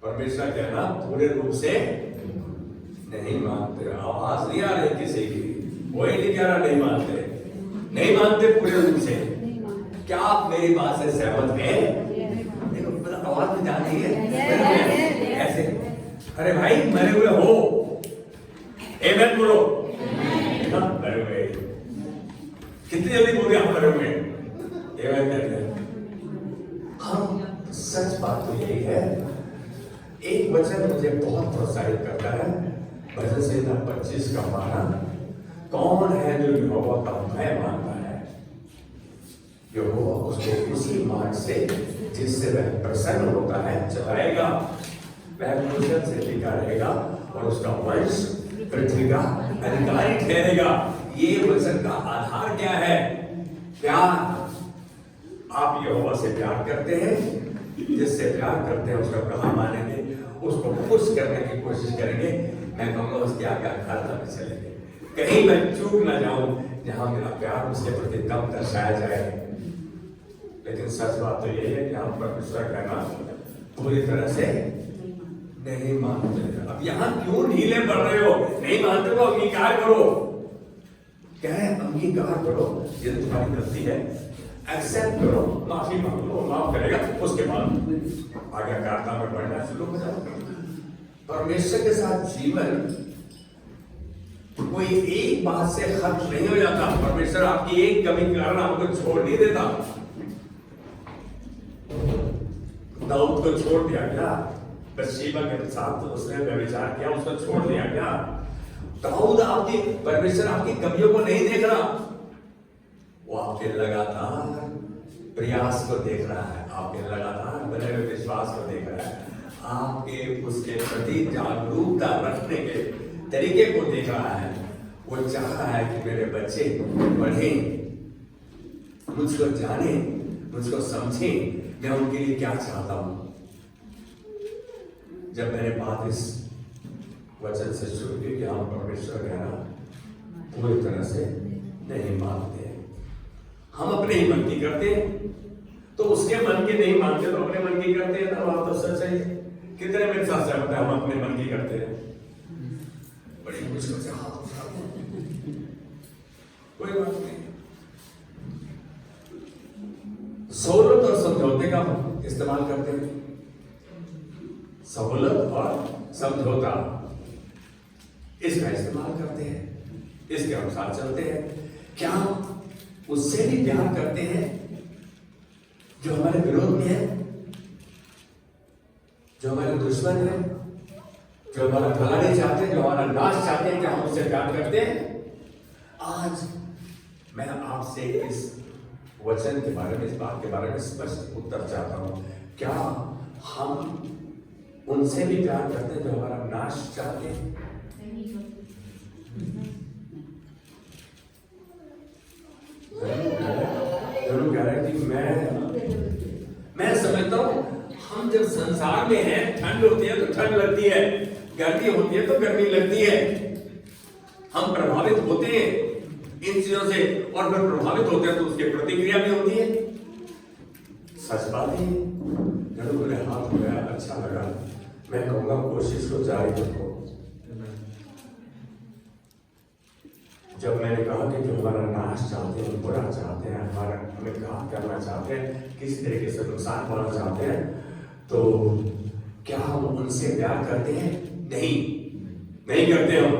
परमेश्वर कहना पूरे रूप से नहीं मानते। आवाज नहीं आ रही किसी की, कोई नहीं कह रहा नहीं मानते, नहीं मानते पूरे रूप से। क्या आप मेरी बात से सहमत हैं? देखो आवाज में जानी है ऐसे, अरे भाई मरे हुए हो, आमेन बोलो। मरे हुए कितनी जल्दी बोले हम मरे हुए, आमेन कहते हैं। हाँ सच बात तो यही है। एक वचन मुझे बहुत प्रोत्साहित करता है, भजन संहिता 25 का 12, कौन है जो यहोवा का भय मानता है, यहोवा उसको उसी मार्ग से जिससे वह प्रसन्न होता है चलाएगा, वह कुशल से टिका रहेगा और उसका वंश पृथ्वी का अधिकारी ठहरेगा। ये वचन का आधार क्या है? प्यार। आप यहोवा से प्यार करते हैं, जिससे प्यार करते हैं उसका कहा मानेंगे, उसको खुश करने की कोशिश करेंगे। मैं कहूँगा उसके आगे खाता में चलेंगे, कहीं मैं चूक ना जाऊं जहां मेरा प्यार उसके प्रति कम दर्शाया जाए। लेकिन सच बात तो यही है कि हम परमेश्वर कहना पूरी तरह से नहीं मानते। अब यहाँ क्यों ढीले पड़ रहे हो? नहीं मानते तो अंगीकार करो। क्या है? अंगीकार करो, ये तुम्हारी गलती है, एक्सेप्ट करो, माफी मांग लो, माफ करेगा, उसके बाद आज्ञाकारिता में बढ़ना शुरू हो जाओ। परमेश्वर के साथ जीवन कोई एक बात से खत्म नहीं हो जाता। परमेश्वर आपकी एक कमी के कारण आपको छोड़ नहीं देता। दाऊद को छोड़ दिया गया, बत्शेबा के साथ तो उसने व्यभिचार किया, उसको छोड़ दिया गया। दाऊद आपकी, परमेश्वर आपकी कमियों को नहीं देख रहा, वो आपके लगातार प्रयास को देख रहा है, आपके लगातार बने हुए विश्वास को देख रहा है, आपके उसके प्रति जागरूकता रखने के तरीके को देख रहा है। वो चाह रहा है कि मेरे बच्चे बढ़ें, मुझको जाने, मुझको समझें, मैं उनके लिए क्या चाहता हूं। जब मैंने बात इस वचन से शुरू की कि हम परमेश्वर कहना पूरी तरह से नहीं मानते, हम अपने ही मन की करते हैं, तो उसके मन की नहीं मानते तो अपने मन की करते हैं। तो बात तो सच है। कितने मेरे साथ सहमत है हम अपने मन की करते हैं? बड़ी मुश्किल से हाथ उठाते हैं, कोई बात नहीं। सहूलत और समझौते का इस्तेमाल करते हैं, सहूलत और समझौता इसका इस्तेमाल करते हैं, इसके अनुसार चलते हैं। क्या उससे भी प्यार करते हैं जो हमारे विरोध में है, जो हमारे दुश्मन है, जो हमारा भला नहीं चाहते, जो हमारा नाश चाहते हैं? क्या हम उससे प्यार करते हैं? आज मैं आपसे इस वचन के बारे में, इस बात के बारे में स्पष्ट उत्तर चाहता हूं। क्या हम उनसे भी प्यार करते हैं जो हमारा नाश चाहते हैं? जरूर कह रहे हैं कि मैं समझता हूं हम जब संसार में हैं, ठंड होती है तो ठंड लगती है, गर्मी होती है तो गर्मी लगती है, हम प्रभावित होते हैं इन चीजों से, और फिर प्रभावित होते हैं तो उसकी प्रतिक्रिया भी होती है। सच बात है। जरूर मेरे हाथ में अच्छा लगा, मैं कहूंगा कोशिश को जारी रखो। जब मैंने कहा कि जो हमारा नाश चाहते हैं, बुरा चाहते हैं, हमारा हमें घात करना चाहते हैं, किसी तरीके से नुकसान पाना चाहते हैं, तो क्या हम उनसे प्यार करते हैं? नहीं करते हम।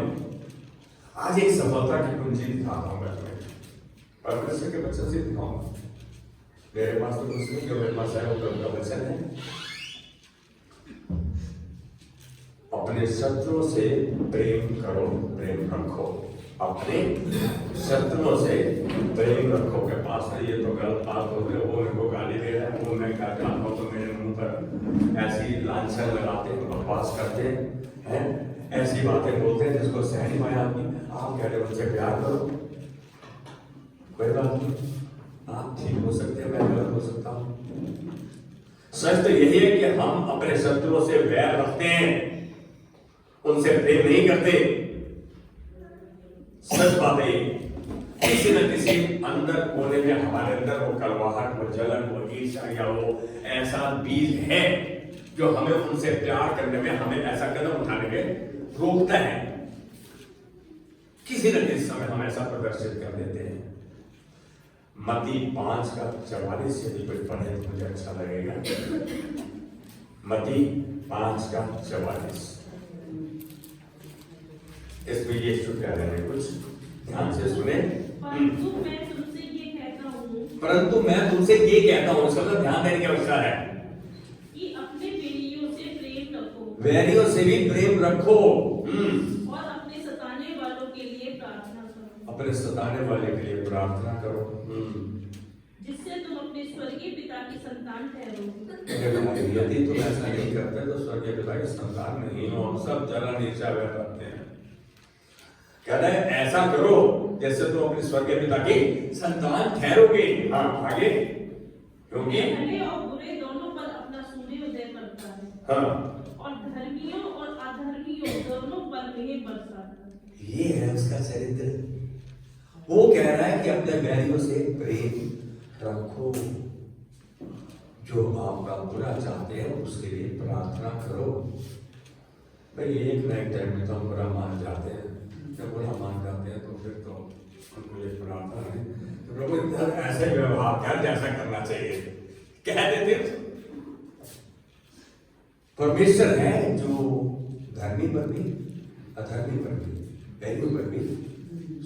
आज एक सफलता की कुंजी दिखाता हूं मैं तुम्हें, परमेश्वर के वचन से दिखाऊंगा। मेरे पास तो कुछ नहीं, जो मेरे पास है वो उनका वचन है। अपने शत्रुओं से प्रेम करो, प्रेम रखो, अपने शत्रुओं से प्रेम रखो। के पास है ये तो गलत बात हो गई, वो मेरे को गाली दे रहा है, वो मैं क्या चाहता हूँ तो मेरे मुंह पर ऐसी लांछन लगाते हैं, बकवास करते हैं, ऐसी बातें बोलते हैं जिसको सह नहीं पाए आदमी। आप कह रहे हो उनसे प्यार करो, कोई बात नहीं, आप ठीक हो सकते हैं, मैं गलत हो सकता हूँ। सच तो यही है कि हम अपने शत्रुओं से वैर रखते हैं, उनसे प्रेम नहीं करते। सच बात है, किसी न किसी अंदर कोने में हमारे अंदर वो कड़वाहट, वो जलन, वो ईर्ष्या या वो ऐसा बीज है जो हमें उनसे प्यार करने में, हमें ऐसा कदम उठाने में रोकता है। किसी न किसी समय हम ऐसा प्रदर्शित कर देते हैं। मत्ती 5:44 यदि कोई पढ़े तो मुझे अच्छा लगेगा। मत्ती 5:44 इसमें यीशु कह रहे हैं, कुछ ध्यान से सुने। परंतु मैं तुमसे ये कहता हूँ, परंतु मैं तुमसे ये कहता हूँ, इसका मतलब ध्यान देने की आवश्यकता है कि अपने बैरियों से प्रेम रखो, वैरियों से भी प्रेम रखो, और अपने सताने वालों के लिए प्रार्थना करो, अपने सताने वाले के लिए प्रार्थना करो, जिससे तुम अपने स्वर्गीय पिता की संतान ठहरोगे। यदि तुम ऐसा नहीं करते तो स्वर्गीय पिता की संतान नहीं हो, हम सब जलन ईर्ष्या व्यय करते हैं। कहता है ऐसा करो जैसे तुम अपने स्वर्गीय पिता की संतान ठहरोगे। हाँ आगे, क्योंकि भले और बुरे दोनों पर अपना सूर्योदय करता है, हाँ, और धर्मियों और अधर्मियों दोनों पर मेघ बरसाता है। ये है उसका चरित्र। वो कह रहा है कि अपने बैरियों से प्रेम रखो, जो आपका बुरा चाहते हैं उसके लिए प्रार्थना करो। भाई एक ना एक टाइम में तो हम बुरा मान जाते हैं, जब बुरा मान जाते हैं तो फिर तो उनको ये प्रार्थना है तो प्रभु इधर ऐसे व्यवहार क्या जैसा करना चाहिए कह देते। परमेश्वर है जो धर्मी पर भी अधर्मी पर भी बैरियों पर भी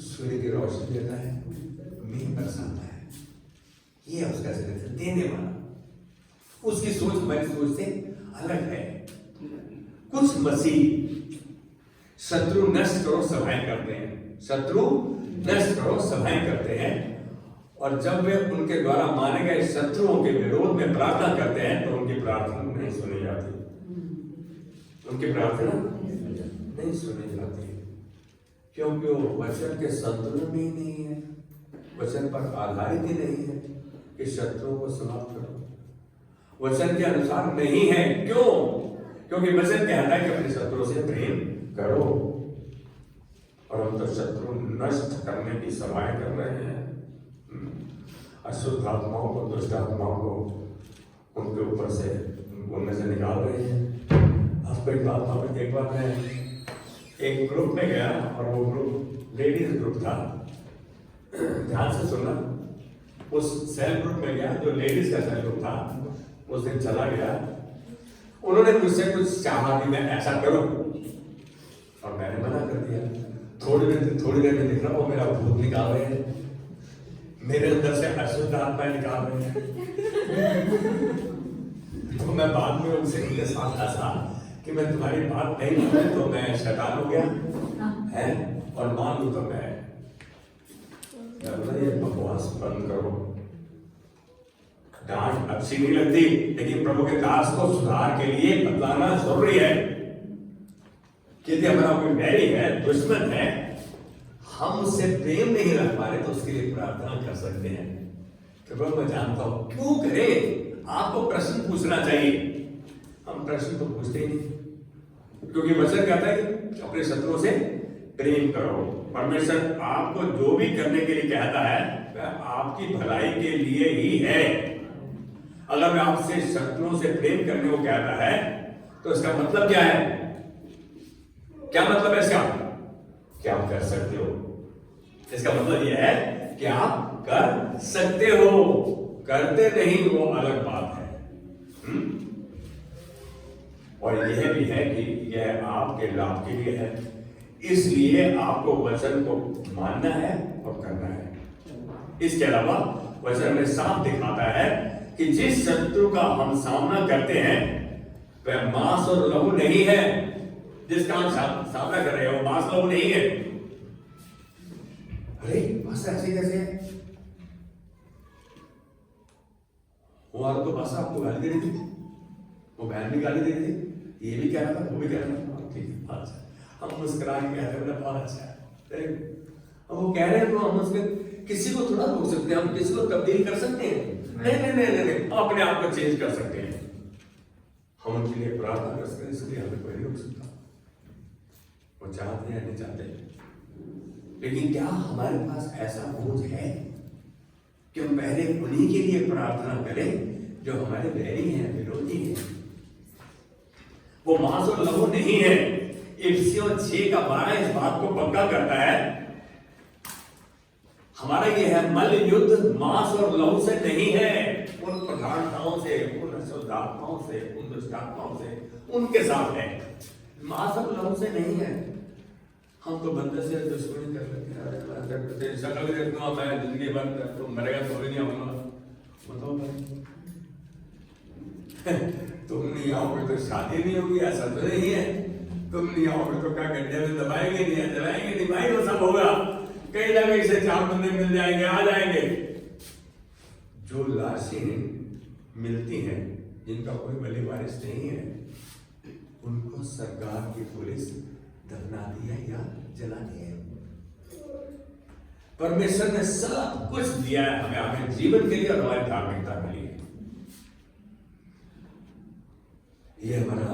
सूर्य की रोशनी देता है, मेघ बरसाता है। ये है उसका चरित्र, देने वाला। उसकी सोच हमारी सोच से अलग है। कुछ मसीह शत्रु नष्ट करो सभाएं करते हैं, शत्रु नष्ट करो सभाएं करते हैं, और जब वे उनके द्वारा माने गए शत्रुओं के विरोध में प्रार्थना करते हैं तो उनकी प्रार्थना नहीं सुनी जाती, उनकी प्रार्थना नहीं सुनी जाती, क्योंकि वो वचन के संतुलन में ही नहीं है, वचन पर आधारित ही नहीं है कि शत्रुओं को समाप्त करो। वचन के अनुसार नहीं है। क्यों? क्योंकि वचन कहता है कि अपने शत्रुओं से प्रेम करो, और हम तो शत्रु नष्ट करने की सभाएं कर रहे हैं। अशुद्ध आत्माओं को, दुष्ट आत्माओं को उनके ऊपर से उनमें से निकाल रहे हैं। हॉस्पिटल आत्मा में एक बार मैं एक ग्रुप में गया, और वो ग्रुप लेडीज ग्रुप था। ध्यान से सुनना, उस सेल ग्रुप में गया जो लेडीज का सेल ग्रुप था, उस दिन चला गया। उन्होंने मुझसे कुछ चाहा कि मैं ऐसा करूं, और मैंने मना कर दिया। थोड़ी देर में दिख रहा वो मेरा भूत निकाल रहे हैं, मेरे अंदर से अशुद्ध आत्माएं निकाल रहे हैं। तो मैं बाद में उनके साथ हंसा कि मैं तुम्हारी बात नहीं मानूं तो मैं शैतान हो गया है, और मान लूं तो मैं ये बकवास बंद करो। डांट अच्छी नहीं लगती, लेकिन प्रभु के दास को सुधार के लिए बतलाना जरूरी है कि यदि हमारा कोई बैरी है, दुश्मन है, हम उससे प्रेम नहीं रख पा रहे तो उसके लिए प्रार्थना कर सकते हैं। तो प्रभु मैं जानता हूं क्यों करें, आपको प्रश्न पूछना चाहिए। हम प्रश्न तो पूछते ही नहीं, क्योंकि वचन कहता है कि अपने शत्रुओं से प्रेम करो। परमेश्वर आपको जो भी करने के लिए कहता है वह आपकी भलाई के लिए ही है। अगर मैं आपसे शत्रुओं से प्रेम करने को कहता है तो इसका मतलब क्या है? क्या मतलब है इसका? क्या आप कर सकते हो? इसका मतलब यह है कि आप कर सकते हो, करते नहीं वो अलग बात है। और यह भी है कि यह आपके लाभ के लिए है, इसलिए आपको वचन को मानना है और करना है। इसके अलावा वचन में साफ दिखाता है कि जिस शत्रु का हम सामना करते हैं वह मांस और लहू नहीं है। जिसका हम सामना कर रहे हो मांस लहू नहीं है। अरे बस ऐसे कैसे है? वो औरत तो बस आपको गाली दे रही थी, वो बहन भी गाली दे रही थी, ये भी कह रहा था, वो भी कह रहा था, ठीक है अच्छा। हम मुस्कुरा के कहते हैं बहुत अच्छा है। अब वो कह रहे हैं तो हम उसके किसी को थोड़ा रोक सकते हैं, हम किसी को तब्दील कर सकते हैं? नहीं, अपने आप को चेंज कर सकते हैं। हम उनके लिए प्रार्थना कर सकते हैं, इसलिए हमें कोई नहीं रोक सकता। वो चाहते हैं नहीं चाहते, लेकिन क्या हमारे पास ऐसा बोझ है कि हम पहले उन्हीं के लिए प्रार्थना करें जो हमारे बैरी हैं, विरोधी हैं? वो मांस और लहू नहीं है। इफिसियों 6:12 इस बात को पक्का करता है। हमारा ये है मल युद्ध मांस और लहू से नहीं है, उन प्रधानताओं से, उन अशुद्धात्माओं से, उन दुष्टात्माओं से, उनके साथ है। मांस और लहू से नहीं है। हम तो बंदे से दुश्मनी कर लेते हैं। तेरी शक्ल देखूंगा मैं जिंदगी भर, तो मरेगा तो भी नहीं आऊंगा। बताओ तुम नहीं आओगे तो शादी नहीं होगी, ऐसा तो नहीं है। तुम नहीं आओगे तो क्या गड्ढे में दबाएंगे नहीं, जलाएंगे नहीं, भाई वो सब होगा। कहीं ना कहीं से 4 बंदे मिल जाएंगे, आ जाएंगे। जो लाशें मिलती हैं जिनका कोई बलि वारिस नहीं है, उनको सरकार की पुलिस दफनाती है या जलाती है। परमेश्वर ने सब कुछ दिया है हमें, हमें जीवन के लिए और हमारी धार्मिकता के लिए। ये हमारा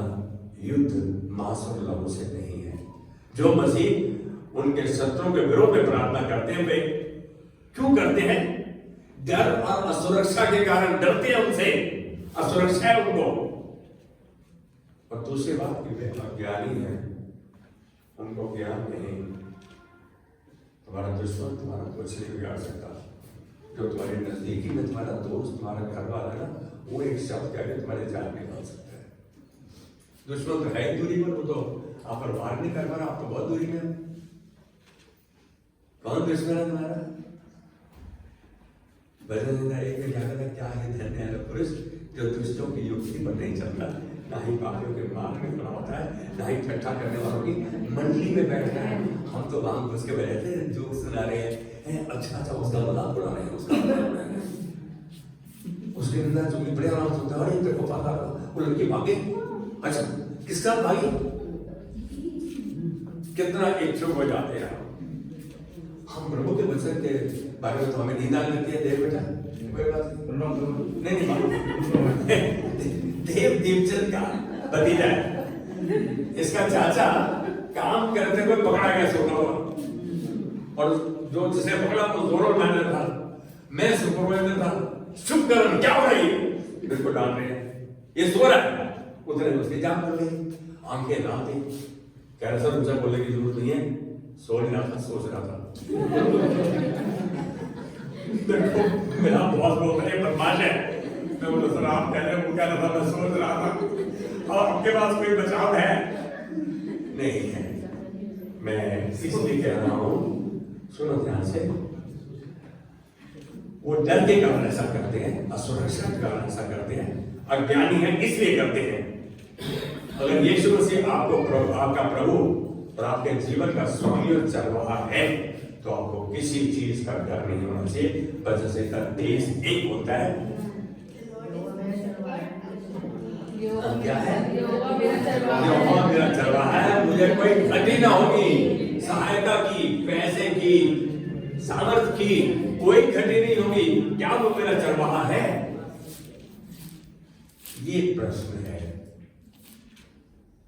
युद्ध मांस और लहू से नहीं है। जो मसीह उनके शत्रुओं के विरोध में प्रार्थना करते हैं, वे क्यों करते हैं? डर और असुरक्षा के कारण डरते हैं उनसे, असुरक्षा है उनको। और दूसरी बात की वे अज्ञानी है, उनको ज्ञान नहीं। तुम्हारा दुश्मन तुम्हारा कुछ नहीं बिगाड़ सकता। जो तुम्हारे नजदीकी में तुम्हारा दोस्त, तुम्हारा घर वाला है ना, वो एक शब्द कह के तुम्हारे जान निकाल सकता है। दुश्मन तो है ही दूरी पर, वो तो आप पर वार नहीं कर पा रहा, आप तो बहुत दूरी में। कौन दुश्मन है तुम्हारा? भजन एक में क्या कहता, क्या ही धन्य है पुरुष जो दुष्टों की युक्ति पर नहीं चलता, ना ही पापियों के मार्ग में खड़ा होता है, ना ही ठट्ठा करने वालों की मंडली में बैठता है। हम तो वहां घुस के बैठे थे, जोक सुना रहे हैं, अच्छा अच्छा उसका मजाक उड़ा रहे हैं, उसका मजाक उड़ा रहे हैं, उसके अंदर जो बड़े आराम से होता है, अरे तेरे को पता है वो लड़की भागे, अच्छा किसका भागी, कितना इच्छुक हो जाते हैं हम प्रभु के वचन के बारे में। तो हमें नींद आने लगती है, देव बेटा कोई बात नहीं, देव दीपचंद का भतीजा है। इसका चाचा काम करते हुए पकड़ा गया सुपरवाइजर, और जो जिसे पकड़ा वो जोरों मैनेजर था, मैं सुपरवाइजर था। चुप कर, क्या हो रही है, मेरे को डांट रहे हैं, ये सो रहा है। उतने उसकी जान कर ली, आंखें लाल थी। कह रहे सर मुझे बोलने की जरूरत नहीं है, सो नहीं रहा था, सोच रहा था। देखो मेरा बॉस बहुत बड़े बदमाश है। मैं बोला सर आप कह रहे हो, क्या रहा था, मैं सोच रहा था। और आपके पास कोई बचाव है? नहीं है। मैं इसलिए कह रहा हूं, सुनो ध्यान से। वो डर के कारण ऐसा करते हैं, असुरक्षा के कारण ऐसा करते हैं, अज्ञानी है इसलिए करते हैं। अगर यीशु मसीह आपका प्रभु और आपके जीवन का स्वामी और चरवाहा है, तो आपको किसी चीज का डर नहीं होना चाहिए। वजह से देश एक होता है। क्या है? यहोवा मेरा चरवाहा है, मुझे कोई घटी ना होगी। सहायता की, पैसे की, सामर्थ की कोई घटी नहीं होगी। क्या वो मेरा चरवाहा है? ये प्रश्न है।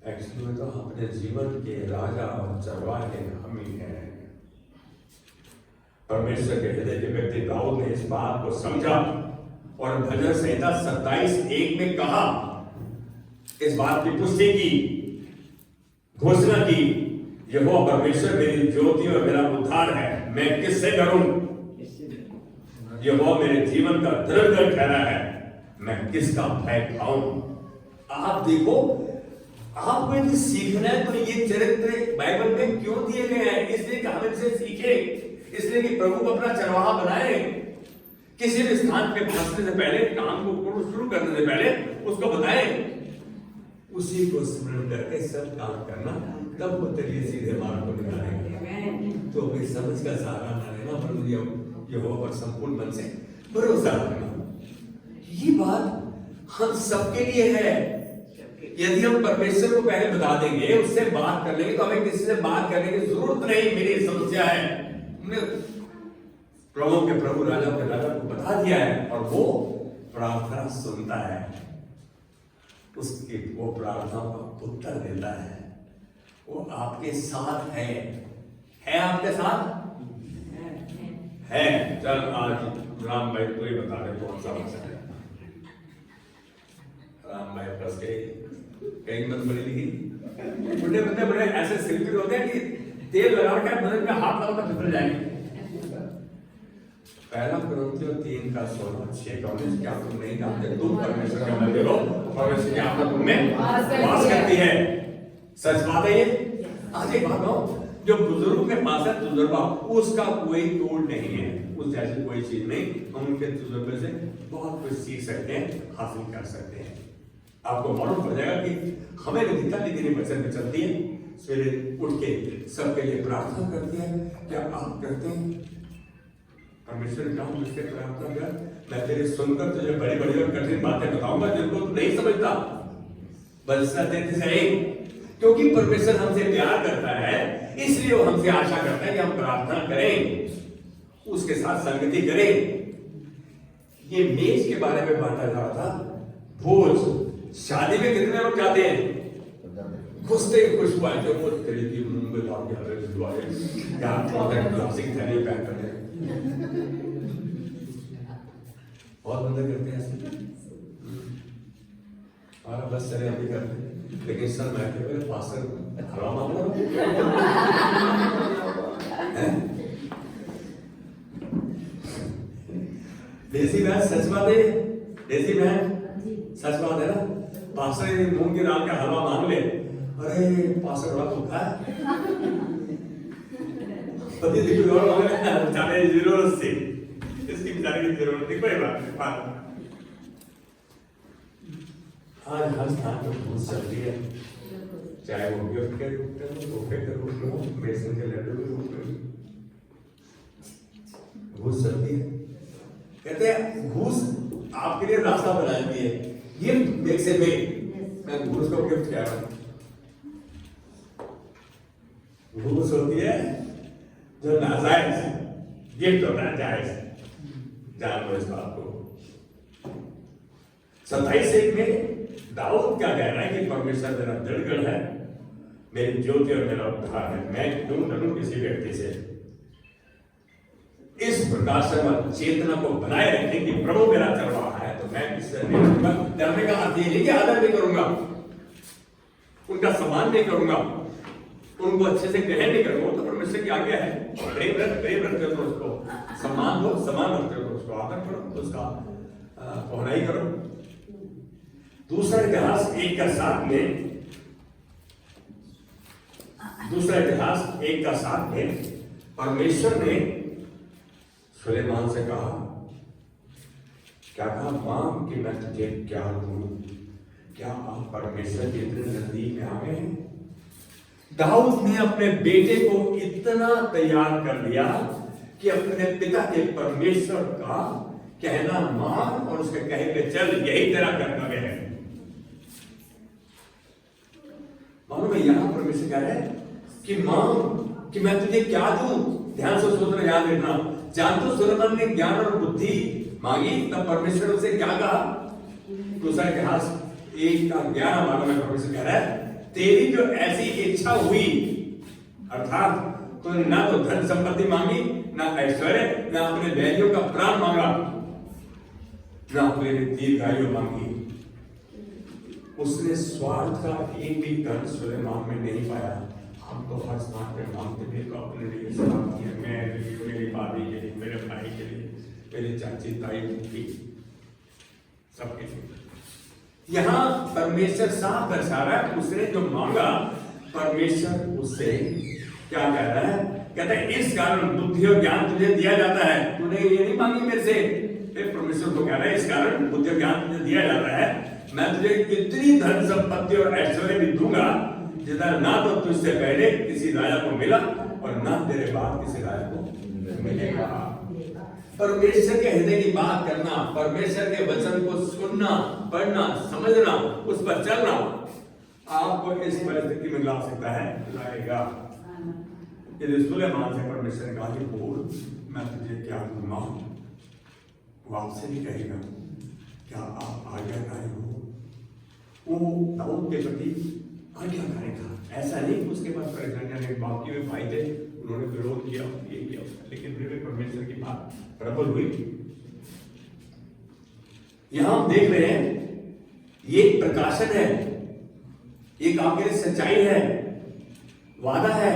एक्चुअली में तो अपने जीवन के राजा और चरवाहे हम ही हैं। परमेश्वर के हृदय के व्यक्ति दाऊद ने इस बात को समझा और भजन संहिता 27:1 में कहा, इस बात की पुष्टि की, घोषणा की, यहोवा परमेश्वर मेरी ज्योति और मेरा उद्धार है, मैं किससे डरूं? यहोवा मेरे जीवन का दृढ़ ठहरा है, मैं किसका भय खाऊं? आप देखो, आपको यदि सीखना है तो ये चरित्र बाइबल में क्यों दिए गए हैं? इसलिए कि हम इनसे सीखे, इसलिए कि प्रभु को अपना चरवाहा बनाए। किसी भी स्थान पे पहुंचने से पहले, काम को शुरू करने से पहले उसको बताएं, उसी को स्मरण करके सब काम करना, तब वो तेरे सीधे मार्ग को निकालेगा। तो अपनी समझ का सहारा ना लेना, पर यहोवा पर संपूर्ण मन से भरोसा रखना। ये बात हम सबके लिए है। यदि हम परमेश्वर को पहले बता देंगे, उससे बात कर लेंगे, तो हमें किसी से बात करने की जरूरत नहीं। मेरी समस्या है, हमने प्रभु के प्रभु, राजा के राजा को बता दिया है, और वो प्रार्थना सुनता है, उसकी वो प्रार्थनाओं का उत्तर देता है। वो आपके साथ है आपके साथ है। चल आज राम भाई तू ही बता दे कौन सा वचन है। राम भाई बस के कहीं मत बड़ी लिखी। बुढ़े बंदे बड़े ऐसे सिल्की होते हैं कि तेल लगा के बदन में हाथ लगाओ तो फिसल जाएंगे। पहला कुरिन्थियों 3:16-19 क्या तुम नहीं जानते तुम परमेश्वर के मंदिर हो, परमेश्वर की आत्मा तुम में वास करती है। सच बात है ये। आज एक बात हो, जो बुजुर्गों के पास है तजुर्बा, उसका कोई तोड़ नहीं है, उस जैसी कोई चीज नहीं। हम उनके तजुर्बे से बहुत कुछ सीख सकते हैं, हासिल कर सकते हैं। आपको मालूम पड़ जाएगा कि हमें दिखता लेकिन वचन में चलती है। सवेरे उठ के सबके लिए प्रार्थना करती है। क्या आप करते हैं? परमेश्वर का मुझसे प्रार्थना कर, मैं तेरे सुनकर तुझे बड़ी बड़ी और कठिन बातें बताऊंगा जिनको तू नहीं समझता, बस सत्य सही। क्योंकि परमेश्वर हमसे प्यार करता है, इसलिए वो हमसे आशा करता है कि हम प्रार्थना करें, उसके साथ संगति करें। ये मेज के बारे में बांटा जा रहा था। भोज, शादी में कितने लोग जाते हैं? घुसते ही खुशबू आए जो वो तेरी की मुंह में लाओ क्या दुआएं क्या क्लासिक थैली पैक कर दे। बहुत बंदे करते हैं ऐसे। और बस चले हम भी करते हैं, लेकिन सर मैं कहते हैं पास्टर हवा मांगो देसी बहन सच बात है। देसी बहन सच बात है ना। पास्टर मूंग की दाल का हलवा मांग ले, अरे पास्टर बड़ा भूखा है, पति की जरूरत से इसकी बेचारे की जरूरत नहीं। कोई बात नहीं। आज हर स्थान पर भूत चलती है, चाहे वो गिफ्ट के रूप में हो, तोहफे के रूप में हो, बेसन के लड्डू के रूप में भूत चलती है। कहते हैं घूस आपके लिए रास्ता बनाती है। गिफ्ट देख से मैं घूस को गिफ्ट कह रहा हूं। घूस होती है जो नाजायज, गिफ्ट होता है जायज। जान लो इस बात को। 27:1 में दाऊद क्या कह रहा है कि परमेश्वर मेरा दृढ़गढ़ है, मेरी ज्योति और मेरा उद्धार है, मैं क्यों डरूं किसी व्यक्ति से। इस प्रकाशमान चेतना को बनाए रखने की प्रभु मेरा चल रहा है, तो मैं किससे नहीं डरूंगा। डरने का अर्थ ये नहीं कि आदर नहीं करूंगा, उनका सम्मान नहीं करूंगा, उनको अच्छे से ग्रहण नहीं करूंगा। तो परमेश्वर की आज्ञा है, प्रेम रखते हो तो उसको सम्मान दो, सम्मान रखते हो तो उसको आदर करो, तो उसका पहुंचाई करो। दूसरा इतिहास 1:7 में परमेश्वर ने सुलेमान से कहा, क्या कहा? मांग कि मैं तुझे क्या दूं। क्या आप परमेश्वर के इतने नजदीक में आ गए हैं? दाऊद ने अपने बेटे को इतना तैयार कर लिया कि अपने पिता के परमेश्वर का कहना मान और उसके कहे पे चल, यही तेरा कर्तव्य है। मालूम है यहां परमेश्वर कह रहे हैं कि मांग कि मैं तुझे क्या दूं। ध्यान से सोचना, याद रखना। जानते हो सुलेमान ने ज्ञान और बुद्धि मांगी, तब परमेश्वर उसे क्या कहा? दूसरा इतिहास 1:11 मालूम है परमेश्वर कह रहा है, तेरी जो ऐसी इच्छा हुई, अर्थात तूने ना तो धन संपत्ति मांगी, ना ऐश्वर्य, ना अपने बैरियों का प्राण मांगा, ना अपने दीर्घायु मांगी। उसने स्वार्थ का एक भी कण सुलेमान में नहीं पाया। हम तो हर स्थान पे मांगते थे तो अपने लिए स्वार्थ है, मेरी भाभी के लिए, मेरे भाई के लिए, मेरी चाची ताई की, सबके लिए। यहां परमेश्वर साफ दर्शा रहा है, उसने जो मांगा परमेश्वर उससे क्या कह रहा है? कहता है इस कारण बुद्धि और ज्ञान तुझे दिया जाता है। तूने ये नहीं मांगी मेरे से, परमेश्वर को कह रहा है इस कारण बुद्धि और ज्ञान तुझे दिया जाता है, मैं तुझे इतनी धन संपत्ति और ऐश्वर्य भी दूंगा जितना ना तो तुझसे पहले किसी राजा को मिला और ना तेरे बाद किसी राजा को मिलेगा। परमेश्वर के हृदय की बात करना, परमेश्वर के वचन को सुनना, पढ़ना, समझना, उस पर चलना आपको इस परिस्थिति में ला सकता है, लाएगा। यदि सुलेमान से परमेश्वर ने कहा कि बोल मैं तुझे क्या दूंगा, वो आपसे भी कहेगा क्या आप आज्ञाकारी हो। वो दाऊद के प्रति आज्ञाकारी था। ऐसा नहीं उसके पास परेशानियां नहीं, बाकी में भाई थे, उन्होंने विरोध किया, ये किया, लेकिन फिर भी परमेश्वर की बात प्रबल हुई। यहां हम देख रहे हैं ये एक प्रकाशन है ये काम के लिए सच्चाई है, वादा है,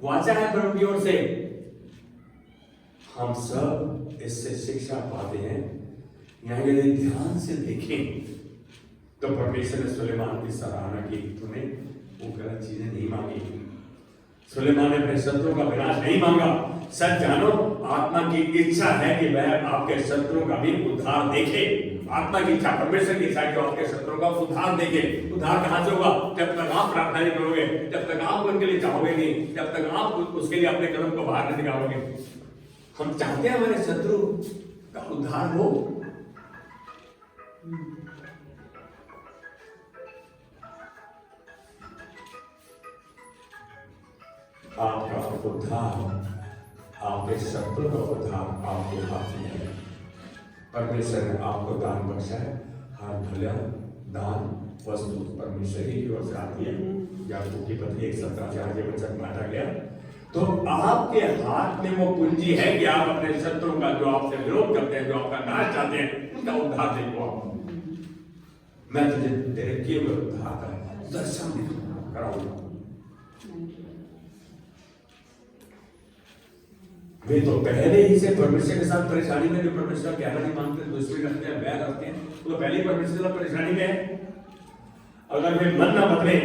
वाचा है प्रभु की ओर से। हम सब इससे शिक्षा पाते हैं। यहाँ यदि ध्यान से देखें तो परमेश्वर ने सुलेमान की सराहना की, तूने वो गलत चीजें नहीं मांगी। सुलेमान ने अपने शत्रुओं का विनाश नहीं मांगा। सच जानो, आत्मा की इच्छा है कि वह आपके शत्रुओं का भी उद्धार देखे। आत्मा की इच्छा, परमेश्वर की इच्छा कि आपके शत्रुओं का उद्धार देखे। उद्धार कहां से होगा? जब तक आप प्रार्थना नहीं करोगे, जब तक आप उनके लिए चाहोगे नहीं, जब तक आप उसके लिए अपने कदम को बाहर नहीं निकालोगे। हम चाहते हैं हमारे शत्रु का उद्धार हो। आपका उद्धार, आपके शत्रु का उद्धार आपके हाथ में है। परमेश्वर ने आपको दान बख्शा है। हर भला दान वस्तु परमेश्वर ही की ओर से आती है। याकूब की पत्री 1:17 से आगे वचन बांटा गया। तो आपके हाथ में वो पूंजी है कि आप अपने शत्रुओं का, जो आपसे विरोध करते हैं, जो आपका नाश चाहते हैं, उनका उद्धार देखो। आप, मैं तुझे तेरे किए हुए उद्धार का दर्शन कराऊंगा। वे तो पहले ही से परमेश्वर के साथ परेशानी में, जो परमेश्वर कहना नहीं मानते, दुश्मनी रखते हैं, बैर रखते हैं, तो पहले ही परमेश्वर के साथ परेशानी में है। अगर वे मन ना बदले,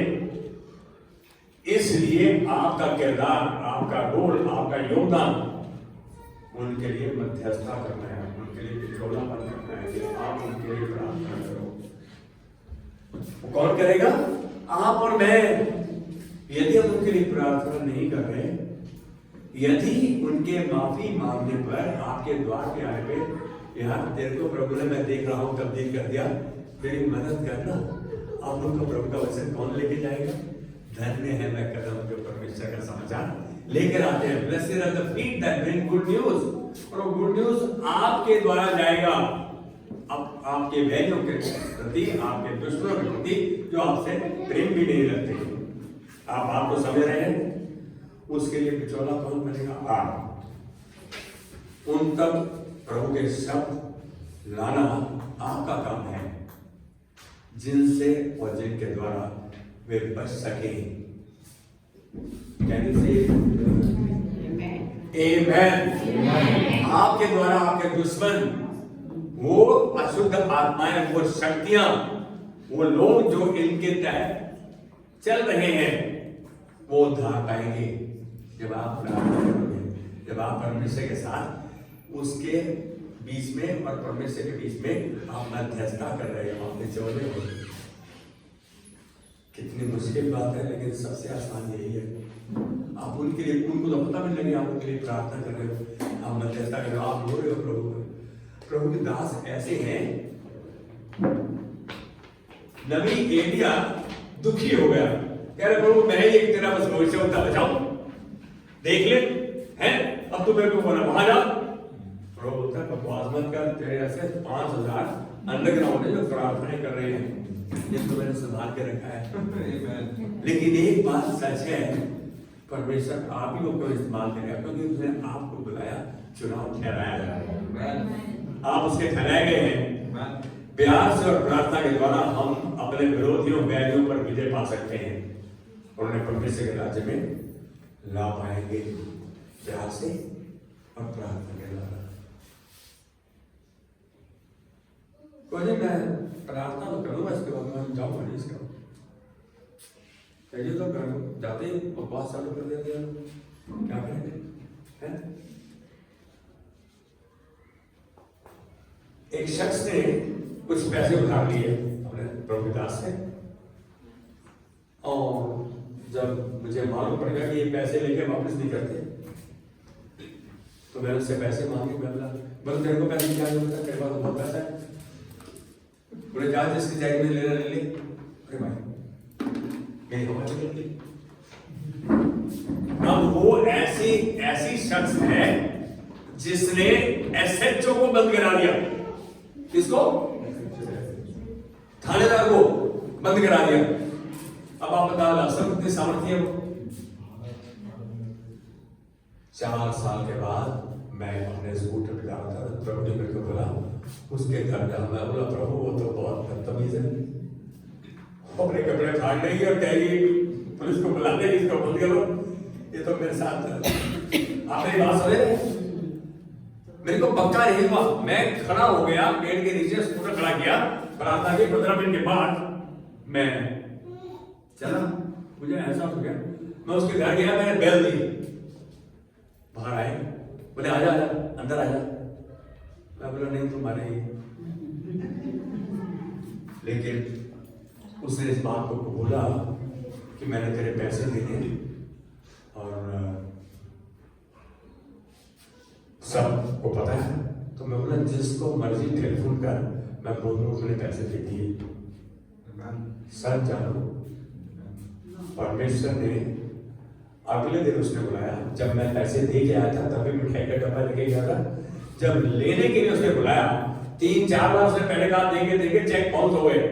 इसलिए आपका किरदार, आपका रोल, आपका योगदान उनके लिए मध्यस्थता करना है, उनके लिए बिछोलापन करना है कि आप उनके लिए प्रार्थना करो। कौन करेगा? आप और मैं। यदि हम उनके लिए प्रार्थना नहीं कर रहे, यदि उनके माफी मांगने पर आपके द्वार पे आए पे, यार तेरे को प्रभु ने, मैं देख रहा हूं, तब्दील कर दिया, मेरी मदद करना, आप उनको प्रभु का वचन कौन लेके जाएगा? धन्य है वह कदम जो परमेश्वर का समाचार लेकर आते हैं। Blessed are the feet that bring good news. और गुड न्यूज आपके द्वारा जाएगा अब आपके वैरियों के प्रति, आपके दुश्मनों के प्रति, जो आपसे प्रेम भी नहीं रखते। आप आपको समझ रहे हैं? उसके लिए बिचौला कौन बनेगा? आप। उन तक प्रभु के शब्द लाना आपका काम है, जिनसे और जिनके द्वारा वे बच सके। आमेन। आपके द्वारा आपके दुश्मन, वो अशुद्ध आत्माएं, वो शक्तियां, वो लोग जो इनके तहत चल रहे हैं, वो उद्धार पाएंगे जब आप प्रार्थना करोगे, जब आप परमेश्वर के साथ उसके बीच में और परमेश्वर के बीच में आप मध्यस्थता कर रहे हो, आप निचोड़े हो। कितनी मुश्किल बात है, लेकिन सबसे आसान यही है। आप उनके लिए, उनको तो पता नहीं लगे आप उनके लिए प्रार्थना कर रहे हो, आप मध्यस्थता कर रहे हो, आप रो रहे हो प्रभु के दास ऐसे हैं। नबी एलिया दुखी हो गया, कह रहे प्रभु मैं ही एक तेरा बस भविष्यवक्ता बचाऊं, देख ले हैं, अब तू मेरे को बोला वहां जा। प्रभु बोलता है बकवास मत कर, तेरे ऐसे 5000 अंडरग्राउंड है जो प्रार्थनाएं कर रहे हैं, ये तो मैंने संभाल के रखा है। लेकिन एक बात सच है, परमेश्वर आप ही को इस्तेमाल करेगा, क्योंकि उसने आपको बुलाया, चुनाव ठहराया है, आप उसके ठहराए गए हैं। प्यार से और प्रार्थना के द्वारा हम अपने विरोधियों, बैरियों पर विजय पा सकते हैं और उन्हें परमेश्वर के राज्य में ला पाएंगे, प्यार से और प्रार्थना के द्वारा। कोई मैं प्रार्थना तो करूंगा, इसके बाद मैं जाऊंगा नहीं, इसका कहिए तो कर जाते ही बकवास चालू कर देते हैं, क्या करेंगे हैं? एक शख्स ने कुछ पैसे उधार लिए अपने प्रभुदास से, और जब मुझे मालूम पड़ गया कि ये पैसे लेके वापस नहीं करते, तो मैंने उससे पैसे मांगे। बोला तेरे को पैसे क्या जरूरत है, तेरे पास बहुत पैसा है। बोले जा जिसकी जाएगी में लेना ले ले। अरे भाई मेरी हवा चल गई। अब वो ऐसी शख्स है जिसने एसएचओ को बंद करा दिया। किसको? थानेदार को बंद करा दिया। अब आप बता असल कितने सामर्थ्य हो। 4 साल के बाद मैं अपने स्कूटर पे जा रहा था, प्रभु ने मेरे को बोला उसके घर जा। मैं बोला प्रभु वो तो बहुत बदतमीज है, अपने कपड़े फाड़ लेगी और कहेगी पुलिस को बुला देगी, इसको बोल करो। ये तो मेरे साथ आप मेरी बात सुने। मेरे को पक्का नहीं हुआ, मैं खड़ा हो गया पेड़ के नीचे, स्कूटर खड़ा किया, प्रार्थना के 15 मिनट के बाद मैं चला। मुझे एहसास हो गया, मैं उसके घर गया, मैंने बेल दी, बाहर आए, बोले आजा आजा अंदर आजा। मैं बोला नहीं तुम्हारे ही, लेकिन उसने इस बात को बोला कि मैंने तेरे पैसे दिए और सबको पता है। तो मैं बोला जिसको मर्जी टेलीफोन कर, मैं बोल दूँ उसने पैसे दे दिए। सर जानो परमेश्वर ने अगले दिन उसने बुलाया, जब मैं पैसे दे के आया था तभी मिठाई का डब्बा लेके गया था। जब लेने के लिए उसने बुलाया, 3-4 बार उसने पहले कहा देंगे चेक बाउंस हो गए,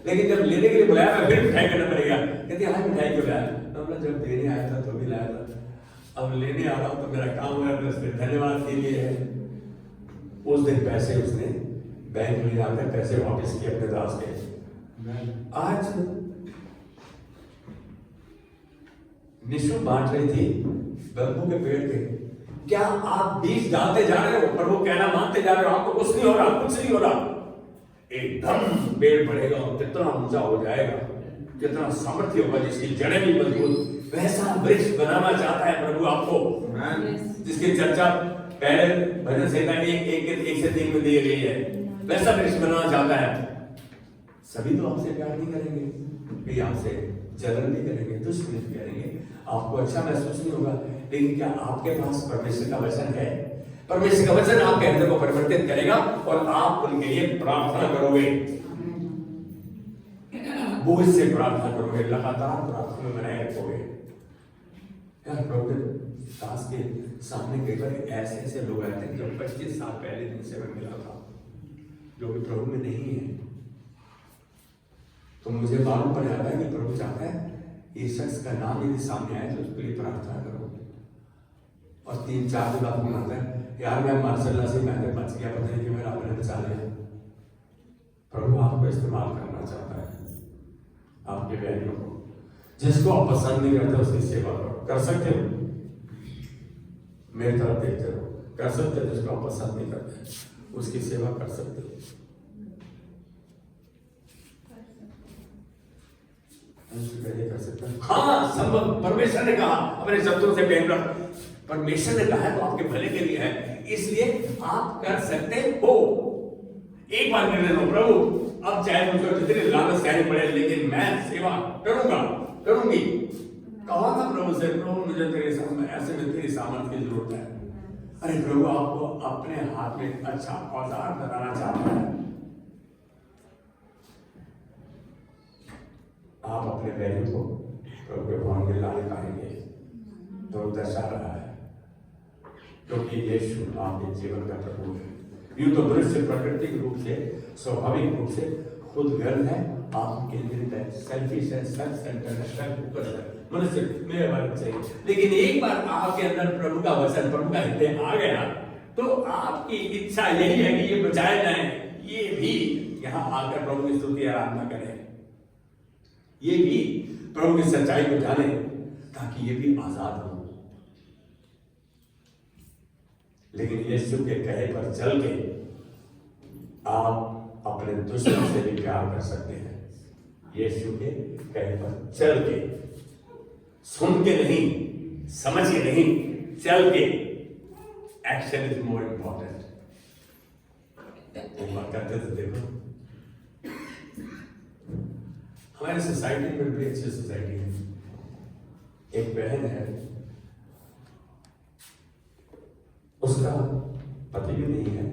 लेकिन जब लेने के लिए बुलाया मैं फिर मिठाई का डब्बा ले गया। कहती हाँ मिठाई क्यों लाया? मैं जब देने आया था तो भी लाया था, अब लेने आ रहा हूँ तो मेरा काम हुआ, तो उसने धन्यवाद के लिए है। उस दिन पैसे उसने बैंक में जाकर पैसे वापस किए अपने दास के। आज निशु बांट रही थी बम्बू के पेड़ के, क्या आप बीज डालते जा रहे हो, प्रभु कहना मानते जा रहे हो, आपको कुछ नहीं हो रहा, कुछ नहीं हो रहा। एकदम पेड़ बढ़ेगा और कितना ऊंचा हो जाएगा, कितना सामर्थ्य होगा, जिसकी जड़ें भी मजबूत। वैसा वृक्ष बनाना चाहता है प्रभु आपको, जिसकी चर्चा पहले भजन संहिता में 1 से 3 में दी गई है। वैसा वृक्ष बनाना चाहता है। सभी तो आपसे प्यार नहीं करेंगे, भी आपसे जलन भी करेंगे, दुश्मनी भी करेंगे, आपको अच्छा महसूस नहीं होगा। लेकिन क्या आपके पास परमेश्वर का वचन है? परमेश्वर का वचन आपके हृदय को परिवर्तित करेगा और आप उनके लिए प्रार्थना करोगे, वो इससे प्रार्थना करोगे, लगातार प्रार्थना में बनाए रखोगे। यार प्रभु दास के सामने कई बार ऐसे ऐसे लोग आए थे जो 25 साल पहले जिनसे मैं मिला था, जो भी प्रभु में नहीं है। तो मुझे मालूम पड़ जाता है कि प्रभु चाहता है ये शख्स का नाम यदि सामने आए तो उसके लिए प्रार्थना करो। और 3-4 दिन बाद फोन आता है, यार मैं मार्शल्ला से मैंने बच गया, पता नहीं कि मेरा आपने बचा लिया। प्रभु आपको इस्तेमाल करना चाहता है, आपके बहनों को, जिसको आप पसंद नहीं करते उसकी सेवा करो। कर सकते हो, मेरी तरफ देखते रहो, कर सकते हो। जिसको आप पसंद नहीं करते उसकी सेवा कर सकते हो। कर सकते हैं, हाँ संभव। परमेश्वर ने कहा अपने शब्दों से प्रेम रख, परमेश्वर ने कहा है तो आपके भले के लिए है, इसलिए आप कर सकते हो। एक बार निर्णय लो, प्रभु अब चाहे मुझे जितनी लालच कहनी पड़े, लेकिन मैं सेवा करूंगा, करूंगी। कहा था प्रभु से, प्रभु मुझे तेरे सामने ऐसे में तेरी सामर्थ्य की जरूरत है। अरे प्रभु आपको अपने हाथ में अच्छा औजार बनाना चाहता है। आप अपने बैरियों को प्रभु के भवन में लाने पाएंगे तो दर्शा रहा है, क्योंकि यीशु आपके जीवन का प्रभु है। यूं तो मनुष्य प्राकृतिक रूप से, स्वाभाविक रूप से खुद गर्व है, आत्मकेंद्रित है, सेल्फिश है, सेल्फ सेंटर्ड है, सेल्फ फोकस्ड है। मनुष्य मेरे बारे में चाहिए, लेकिन एक बार आपके अंदर प्रभु का वचन, प्रभु का हृदय आ गया तो आपकी इच्छा यही है कि ये बचाए जाए, ये भी यहाँ आकर प्रभु की स्तुति आराधना करें, ये भी प्रभु की सच्चाई को जाने, ताकि ये भी आजाद हो। लेकिन यीशु के कहे पर चल के आप अपने दुश्मन से भी प्यार कर सकते हैं। यीशु के कहे पर चल के, सुन के नहीं, समझ के नहीं, चल के। Action is more important. एक बात करते थे, देखो हमारी सोसाइटी में बड़ी अच्छी सोसाइटी है। एक बहन है, उसका पति भी नहीं है,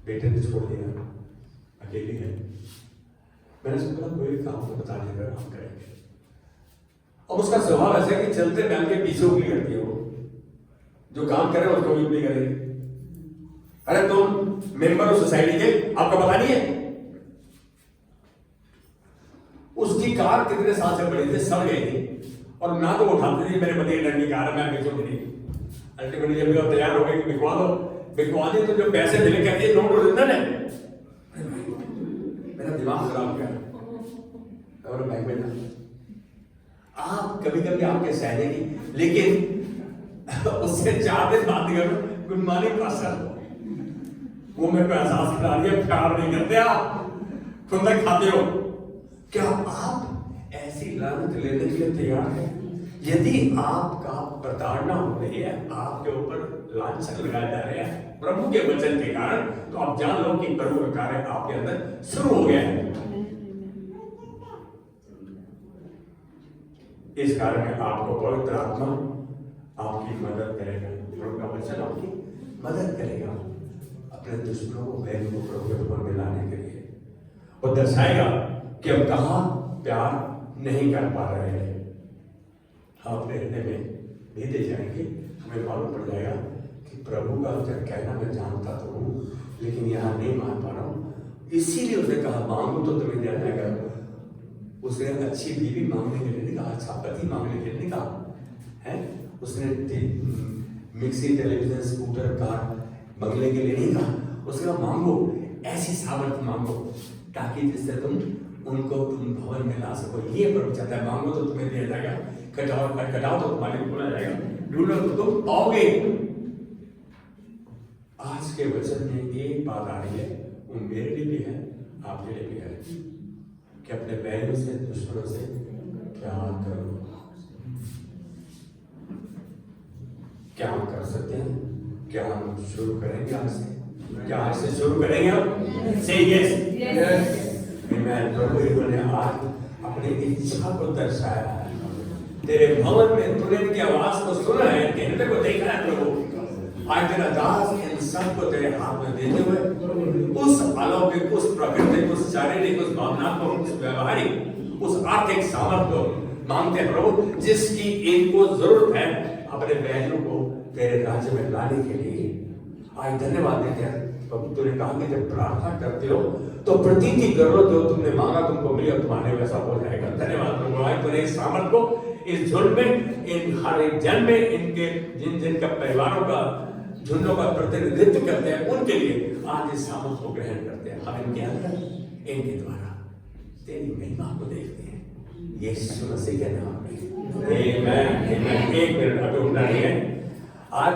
बेटे ने छोड़ दिया, अकेली है। मैंने उसको बोला कोई भी काम को बता देगा, हम करेंगे। अब उसका स्वभाव ऐसा है कि चलते बैल के पीछे उंगली करती है, वो जो काम करे उसको भी उंगली करेगी। अरे तुम मेंबर हो सोसाइटी के, आपको पता नहीं है? उसकी कार कितने साल से पड़ी थी, सड़ गई थी, और ना तो वो उठाती थी मेरे पति की की कार है, मैं बेचूंगी नहीं। अल्टीमेटली जब भी तैयार हो गई कि बिकवा दो, बिकवा दी तो जो पैसे मिले कहती है नोट ओरिजिनल है। मेरा दिमाग खराब हो गया। और बैग में डाल। आप कभी कभी आपके सैनिक, लेकिन उससे 4 दिन बाद करो गुड मॉर्निंग पास्टर, वो मेरे को एहसास करा दिया प्यार नहीं करते आप, खुद तक खाते हो। क्या आप ऐसी लानत लेने के लिए तैयार हैं? यदि आपका प्रताड़ना हो रही है, आपके ऊपर लांछन लगाए जा रहे हैं प्रभु के वचन के कारण, तो आप जान लो कि प्रभु का कार्य आपके अंदर शुरू हो गया है। इस कारण आपको पवित्र आत्मा आपकी मदद करेगा, प्रभु का वचन आपकी मदद करेगा अपने दुश्मनों को बैल को प्रभु के ऊपर मिलाने के लिए। वो दर्शाएगा कि हम कहाँ प्यार नहीं कर पा रहे हैं। हम अपने हृदय में बीते जाएंगे, हमें मालूम पड़ जाएगा कि प्रभु का जब कहना मैं जानता तो हूँ, लेकिन यहाँ नहीं मान पा रहा हूँ। इसीलिए उसने कहा मांगो तो तुम्हें दिया जाएगा। उसने अच्छी बीवी मांगने के लिए नहीं कहा, अच्छा पति मांगने के लिए नहीं कहा है। उसने मिक्सी, टेलीविजन, स्कूटर, कार, बंगले के लिए नहीं कहा। उसने कहा मांगो, ऐसी सामर्थ्य मांगो ताकि जिससे तुम उनको तुम भवन में ला सको। ये प्रभु चाहता है, मांगो तो तुम्हें दिया जाएगा, खटखटाओ तो तुम्हारे को खोला जाएगा, ढूंढो तो तुम पाओगे। आज के वचन में एक बात आ रही है, वो मेरे लिए भी है, आपके लिए भी है, कि अपने बैलों से, दुश्मनों से प्यार करो। क्या हम कर सकते हैं? क्या हम शुरू करेंगे आज से? क्या आज से शुरू करेंगे हम? से यस। मैं प्रभु ने आज अपनी इच्छा को दर्शाया है। तेरे भवन में तूने इनकी आवाज को सुना है, हृदय को देखा है प्रभु। आज तेरा दास इन सब को तेरे हाथ में देते हुए उस अलौकिक, उस प्राकृतिक, उस शारीरिक, उस भावनात्मक, उस व्यवहारिक, उस आर्थिक सामर्थ्य को मांगते हैं प्रभु, जिसकी इनको जरूरत है अपने बहनों को तेरे राज्य में लाने के लिए। आज धन्यवाद देते हैं प्रभु, तूने कहा कि जब प्रार्थना करते हो तो प्रतीति करो, जो तुमने मांगा तुमको मिली और तुम्हारे वैसा हो जाएगा। धन्यवाद प्रभु, आज तूने इस सामर्थ को इस झुंड में, इन हर एक जन में, इनके जिन जिन का परिवारों का झुंडों का प्रतिनिधित्व करते हैं उनके लिए आज इस सामर्थ को ग्रहण करते हैं। हम इनके अंदर, इनके द्वारा तेरी महिमा को देखते हैं, यीशु मसीह के नाम में। आमेन। एक मिनट अभी उठना नहीं है। आज